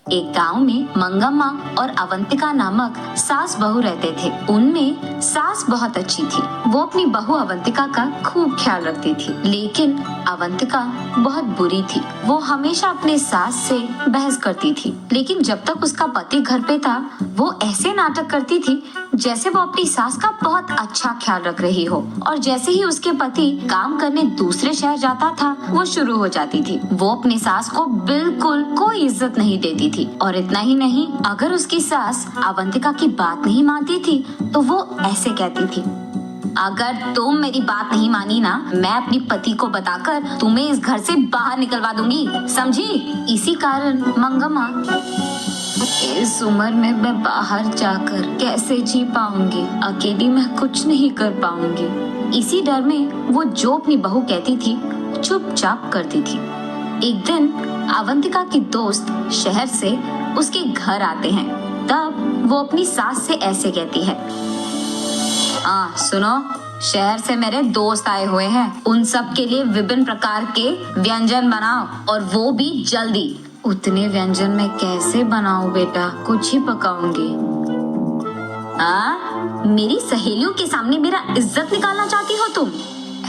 एक गांव में मंगम्मा और अवंतिका नामक सास बहू रहते थे। उनमें सास बहुत अच्छी थी। वो अपनी बहू अवंतिका का खूब ख्याल रखती थी, लेकिन अवंतिका बहुत बुरी थी। वो हमेशा अपने सास से बहस करती थी, लेकिन जब तक उसका पति घर पे था वो ऐसे नाटक करती थी जैसे वो अपनी सास का बहुत अच्छा ख्याल रख रही हो। और जैसे ही उसके पति काम करने दूसरे शहर जाता था वो शुरू हो जाती थी। वो अपनी सास को बिल्कुल कोई इज्जत नहीं देती थी, और इतना ही नहीं, अगर उसकी सास अवंतिका की बात नहीं मानती थी तो वो ऐसे कहती थी, अगर तुम मेरी बात नहीं मानी ना, मैं अपनी पति को बताकर तुम्हें इस घर से बाहर निकलवा दूंगी, समझी। इसी कारण मंगम्मा, इस उम्र में मैं बाहर जाकर कैसे जी पाऊंगी, अकेली मैं कुछ नहीं कर पाऊंगी। इसी डर में वो जो अपनी बहू कहती थी चुपचाप करती थी। एक दिन अवंतिका की दोस्त शहर से उसके घर आते हैं। तब वो अपनी सास से ऐसे कहती है, सुनो, शहर से मेरे दोस्त आए हुए हैं, उन सब के लिए विभिन्न प्रकार के व्यंजन बनाओ, और वो भी जल्दी। उतने व्यंजन मैं कैसे बनाऊं बेटा, कुछ ही पकाऊंगी। मेरी सहेलियों के सामने मेरा इज्जत निकालना चाहती हो तुम?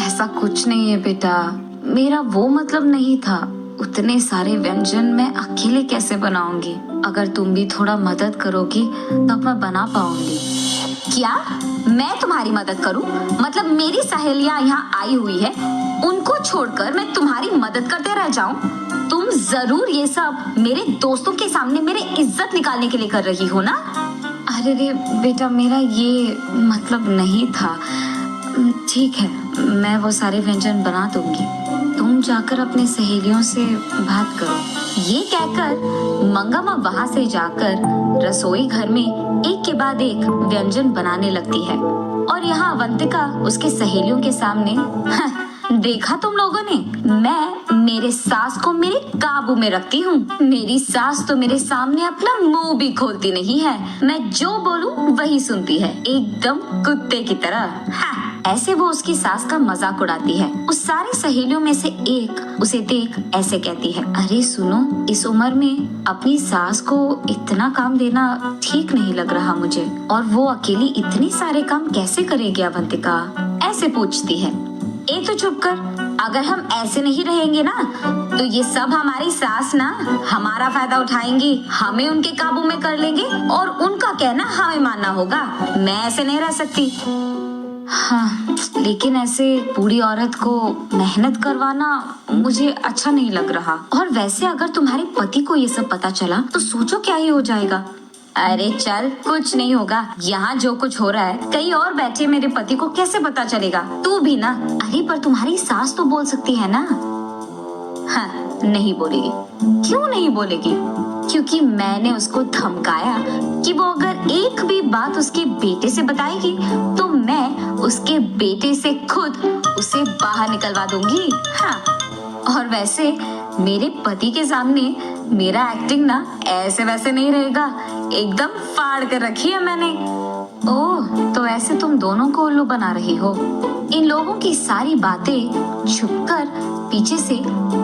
ऐसा कुछ नहीं है बेटा, मेरा वो मतलब नहीं था। उतने सारे व्यंजन मैं अकेले कैसे बनाऊंगी? अगर तुम भी थोड़ा मदद करोगी तब मैं बना पाऊंगी। क्या मैं तुम्हारी मदद करूं? मतलब मेरी सहेलियां यहाँ आई हुई है, उनको छोड़कर मैं तुम्हारी मदद करते रह जाऊं? तुम जरूर ये सब मेरे दोस्तों के सामने मेरी इज्जत निकालने के लिए कर रही हो ना? अरे रे बेटा, मेरा ये मतलब नहीं था। ठीक है, मैं वो सारे व्यंजन बना दूंगी, तुम जाकर अपने सहेलियों से बात करो। ये कहकर मंगम्मा वहाँ से जाकर रसोई घर में एक के बाद एक व्यंजन बनाने लगती है। और यहाँ अवंतिका उसके सहेलियों के सामने, देखा तुम लोगों ने, मैं मेरे सास को मेरे काबू में रखती हूँ। मेरी सास तो मेरे सामने अपना मुंह भी खोलती नहीं है, मैं जो बोलूँ वही सुनती है, एकदम कुत्ते की तरह। ऐसे वो उसकी सास का मजाक उड़ाती है। उस सारी सहेलियों में से एक उसे देख ऐसे कहती है, अरे सुनो, इस उम्र में अपनी सास को इतना काम देना ठीक नहीं लग रहा मुझे, और वो अकेली इतने सारे काम कैसे करेगी अवंतिका? ऐसे पूछती है। तो चुप कर, अगर हम ऐसे नहीं रहेंगे ना तो ये सब हमारी सास ना हमारा फायदा उठाएंगी, हमें उनके काबू में कर लेंगे और उनका कहना हमें मानना होगा। मैं ऐसे नहीं रह सकती। हाँ, लेकिन ऐसे बूढ़ी औरत को मेहनत करवाना मुझे अच्छा नहीं लग रहा। और वैसे अगर तुम्हारे पति को ये सब पता चला तो सोचो क्या ही हो जाएगा। अरे चल, कुछ नहीं होगा, यहाँ जो कुछ हो रहा है कहीं और बैठे मेरे पति को कैसे पता चलेगा? तू भी ना। अरे पर तुम्हारी सास तो बोल सकती है ना। हाँ, नहीं बोलेगी। क्यों नहीं बोलेगी? क्योंकि मैंने उसको धमकाया कि वो अगर एक भी बात उसके बेटे से बताएगी तो मैं उसके बेटे से खुद उसे बाहर निकलवा दूंगी। हाँ, और वैसे मेरे पति के सामने मेरा एक्टिंग ना ऐसे वैसे नहीं रहेगा, एकदम फाड़ कर रखी है मैंने। ओह, तो ऐसे तुम दोनों को उल्लू बना रही हो। इन लोगों की सारी बातें छुपकर पीछे से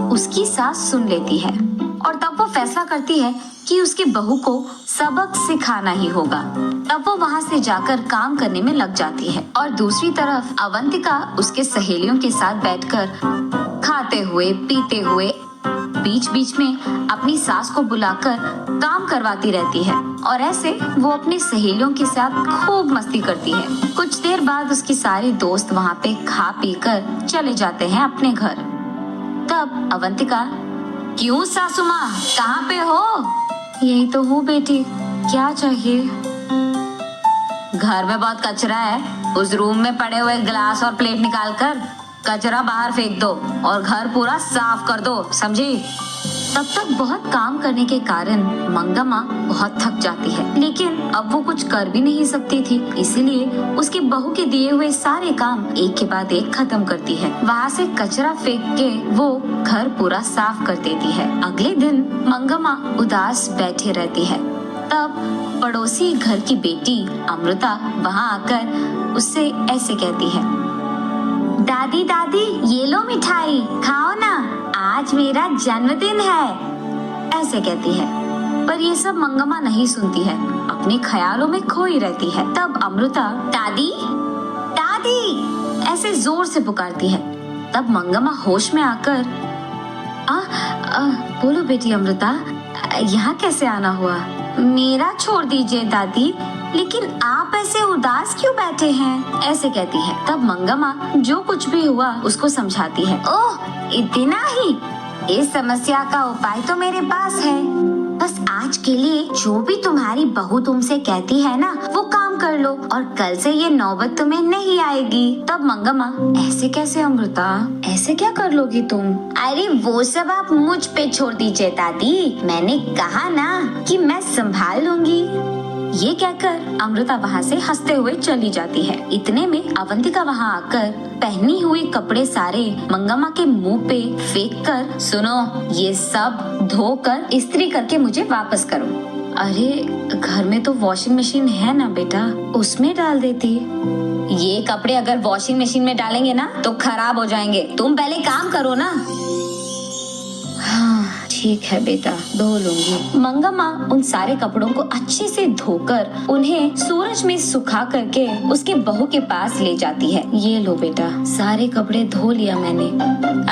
उसकी सास सुन लेती है, और तब वो फैसला करती है कि उसके बहू को सबक सिखाना ही होगा। तब वो वहाँ से जाकर काम करने में लग जाती है, और दूसरी तरफ अवंतिका उसके सहेलियों के साथ बैठकर खाते हुए पीते हुए बीच बीच में अपनी सास को बुलाकर काम करवाती रहती है, और ऐसे वो अपनी सहेलियों के साथ खूब मस्ती करती है। कुछ देर बाद उसकी सारी दोस्त वहाँ पे खा पी कर चले जाते हैं अपने घर। तब अवंतिका, क्यों सासू माँ, कहाँ पे हो? यही तो हूँ बेटी, क्या चाहिए? घर में बहुत कचरा है, उस रूम में पड़े हुए गिलास और प्लेट निकाल कर कचरा बाहर फेंक दो और घर पूरा साफ कर दो, समझी? तब तक बहुत काम करने के कारण मंगम्मा बहुत थक जाती है, लेकिन अब वो कुछ कर भी नहीं सकती थी, इसीलिए उसकी बहू के दिए हुए सारे काम एक के बाद एक खत्म करती है। वहाँ से कचरा फेंक के वो घर पूरा साफ कर देती है। अगले दिन मंगम्मा उदास बैठे रहती है। तब पड़ोसी घर की बेटी अमृता वहाँ आकर उससे ऐसे कहती है, दादी दादी, ये लो मिठाई, खाओ ना, आज मेरा जन्मदिन है। ऐसे कहती है। पर ये सब मंगम्मा नहीं सुनती है, अपने ख्यालों में खोई रहती है। तब अमृता दादी दादी ऐसे जोर से पुकारती है। तब मंगम्मा होश में आकर बोलो बेटी अमृता, यहाँ कैसे आना हुआ? मेरा छोड़ दीजिए दादी, लेकिन आप ऐसे उदास क्यों बैठे हैं? ऐसे कहती है। तब मंगम्मा जो कुछ भी हुआ उसको समझाती है। ओह, इतना ही? इस समस्या का उपाय तो मेरे पास है। बस आज के लिए जो भी तुम्हारी बहू तुमसे कहती है ना, वो काम कर लो और कल से ये नौबत तुम्हें नहीं आएगी। तब मंगम्मा, ऐसे कैसे अमृता, ऐसे क्या कर लोगी तुम? अरे वो सब आप मुझ पे छोड़ दीजिए दादी, मैंने कहा ना कि मैं संभाल लूंगी। ये कहकर अमृता वहाँ से हंसते हुए चली जाती है। इतने में अवंतिका वहाँ आकर पहनी हुई कपड़े सारे मंगम्मा के मुंह पे फेंक कर, सुनो, ये सब धोकर इस्त्री करके मुझे वापस करो। अरे घर में तो वॉशिंग मशीन है ना बेटा, उसमें डाल देती। ये कपड़े अगर वॉशिंग मशीन में डालेंगे ना तो खराब हो जाएंगे, तुम पहले काम करो ना। ठीक है बेटा, धो लूंगी। मंगम्मा उन सारे कपड़ों को अच्छे से धोकर उन्हें सूरज में सुखा करके उसके बहू के पास ले जाती है। ये लो बेटा, सारे कपड़े धो लिया मैंने।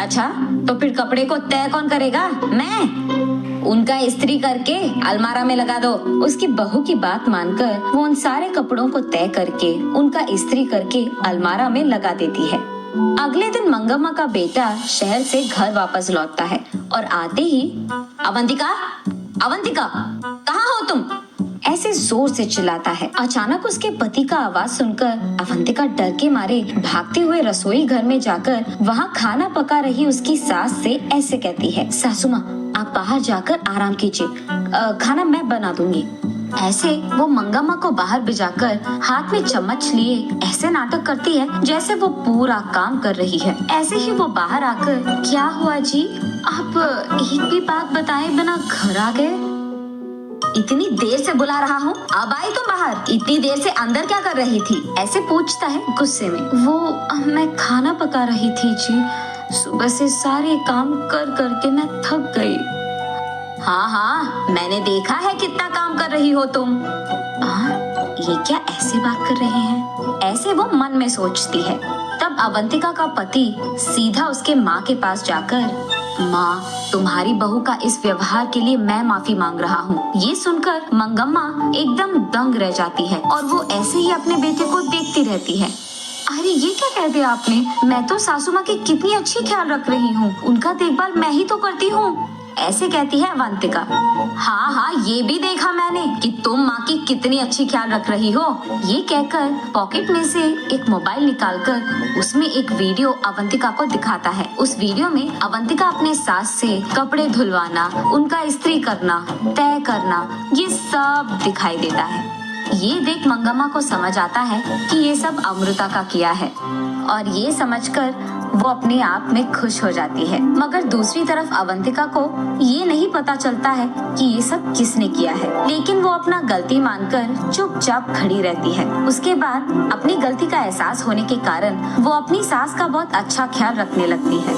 अच्छा, तो फिर कपड़े को तय कौन करेगा? मैं। उनका इस्त्री करके अलमारा में लगा दो। उसकी बहू की बात मानकर वो उन सारे कपड़ों को तय करके उनका इस्त्री करके अलमारा में लगा देती है। अगले दिन मंगम्मा का बेटा शहर से घर वापस लौटता है और आते ही अवंतिका, अवंतिका, कहाँ हो तुम? ऐसे जोर से चिल्लाता है। अचानक उसके पति का आवाज सुनकर अवंतिका डर के मारे भागते हुए रसोई घर में जाकर वहाँ खाना पका रही उसकी सास से ऐसे कहती है, सासू माँ, आप बाहर जाकर आराम कीजिए, खाना मैं बना दूंगी। ऐसे वो मंगम्मा को बाहर भिजाकर हाथ में चम्मच लिए ऐसे नाटक करती है जैसे वो पूरा काम कर रही है। ऐसे ही वो बाहर आकर, क्या हुआ जी, आप एक भी बात बताए बिना घर आ गए? इतनी देर से बुला रहा हूँ, अब आई तुम बाहर? इतनी देर से अंदर क्या कर रही थी? ऐसे पूछता है गुस्से में। वो मैं खाना पका रही थी जी, सुबह से सारे काम कर करके मैं थक गई। हाँ, मैंने देखा है कितना काम कर रही हो तुम। ये क्या ऐसे बात कर रहे हैं? ऐसे वो मन में सोचती है। तब अवंतिका का पति सीधा उसके माँ के पास जाकर, माँ, तुम्हारी बहू का इस व्यवहार के लिए मैं माफी मांग रहा हूँ। ये सुनकर मंगम्मा एकदम दंग रह जाती है और वो ऐसे ही अपने बेटे को देखती रहती है। अरे ये क्या कह दिया आपने? मैं तो सासू माँ की कितनी अच्छी ख्याल रख रही हूँ, उनका देखभाल मैं ही तो करती हूँ। ऐसे कहती है अवंतिका। हाँ, ये भी देखा मैंने कि तुम माँ की कितनी अच्छी ख्याल रख रही हो। ये कहकर पॉकेट में से एक मोबाइल निकालकर उसमें एक वीडियो अवंतिका को दिखाता है। उस वीडियो में अवंतिका अपने सास से कपड़े धुलवाना, उनका इस्त्री करना, तय करना, ये सब दिखाई देता है। ये देख मंगम्मा को समझ आता है कि ये सब अमृता का किया है और ये समझकर वो अपने आप में खुश हो जाती है। मगर दूसरी तरफ अवंतिका को ये नहीं पता चलता है कि ये सब किसने किया है, लेकिन वो अपना गलती मानकर चुपचाप खड़ी रहती है। उसके बाद अपनी गलती का एहसास होने के कारण वो अपनी सास का बहुत अच्छा ख्याल रखने लगती है।